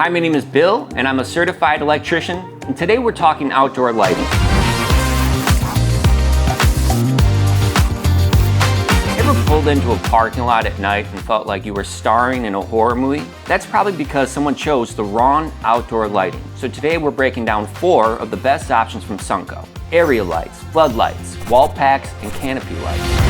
Hi, my name is Bill, and I'm a certified electrician, and today we're talking outdoor lighting. Ever pulled into a parking lot at night and felt like you were starring in a horror movie? That's probably because someone chose the wrong outdoor lighting. So today we're breaking down 4 of the best options from Sunco: area lights, floodlights, wall packs, and canopy lights.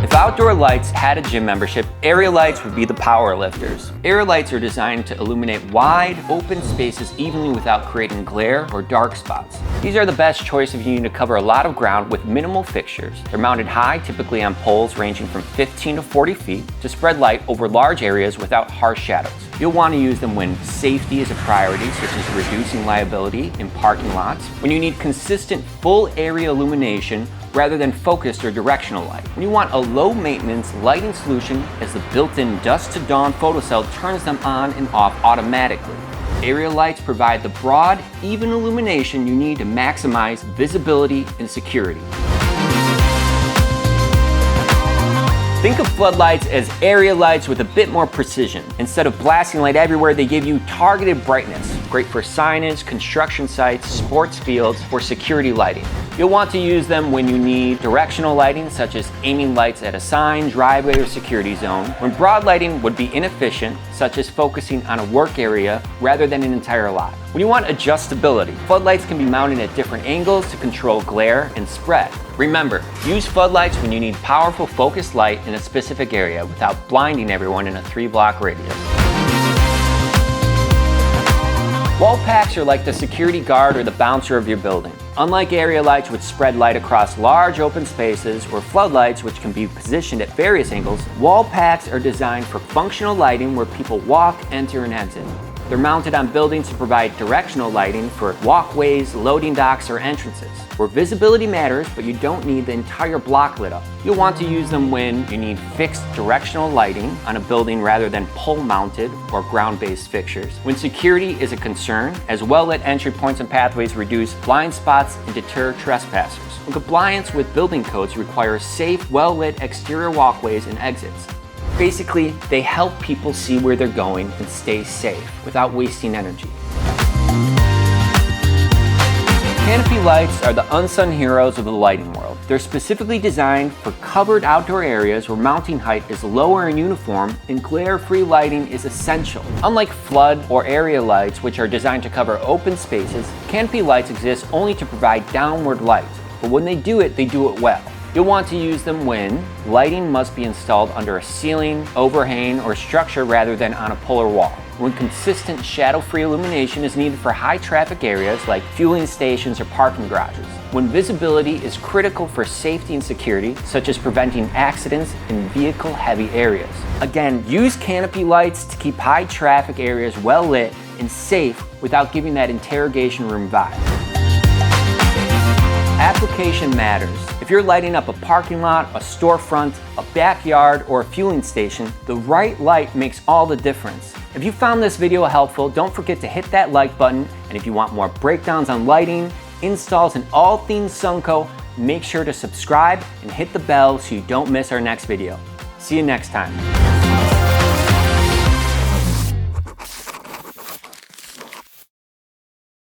If outdoor lights had a gym membership, area lights would be the power lifters. Area lights are designed to illuminate wide, open spaces evenly without creating glare or dark spots. These are the best choice if you need to cover a lot of ground with minimal fixtures. They're mounted high, typically on poles ranging from 15 to 40 feet, to spread light over large areas without harsh shadows. You'll want to use them when safety is a priority, such as reducing liability in parking lots, when you need consistent full area illumination rather than focused or directional light. When you want a low maintenance lighting solution, as the built-in dusk to dawn photocell turns them on and off automatically. Area lights provide the broad, even illumination you need to maximize visibility and security. Think of floodlights as area lights with a bit more precision. Instead of blasting light everywhere, they give you targeted brightness. Great for signage, construction sites, sports fields, or security lighting. You'll want to use them when you need directional lighting, such as aiming lights at a sign, driveway, or security zone, when broad lighting would be inefficient, such as focusing on a work area rather than an entire lot. When you want adjustability, floodlights can be mounted at different angles to control glare and spread. Remember, use floodlights when you need powerful focused light in a specific area without blinding everyone in a 3-block radius. Wall packs are like the security guard or the bouncer of your building. Unlike area lights, which spread light across large open spaces, or floodlights, which can be positioned at various angles, wall packs are designed for functional lighting where people walk, enter, and exit. They're mounted on buildings to provide directional lighting for walkways, loading docks, or entrances, where visibility matters, but you don't need the entire block lit up. You'll want to use them when you need fixed directional lighting on a building rather than pole-mounted or ground-based fixtures. When security is a concern, as well-lit entry points and pathways reduce blind spots and deter trespassers. When compliance with building codes requires safe, well-lit exterior walkways and exits. Basically, they help people see where they're going and stay safe without wasting energy. Canopy lights are the unsung heroes of the lighting world. They're specifically designed for covered outdoor areas where mounting height is lower and uniform and glare-free lighting is essential. Unlike flood or area lights, which are designed to cover open spaces, canopy lights exist only to provide downward light. But when they do it well. You'll want to use them when lighting must be installed under a ceiling, overhang, or structure rather than on a polar wall. When consistent shadow-free illumination is needed for high-traffic areas like fueling stations or parking garages. When visibility is critical for safety and security, such as preventing accidents in vehicle-heavy areas. Again, use canopy lights to keep high-traffic areas well-lit and safe without giving that interrogation room vibe. Application matters. If you're lighting up a parking lot, a storefront, a backyard, or a fueling station, the right light makes all the difference. If you found this video helpful, don't forget to hit that like button, and if you want more breakdowns on lighting, installs, and all things Sunco, make sure to subscribe and hit the bell so you don't miss our next video. See you next time.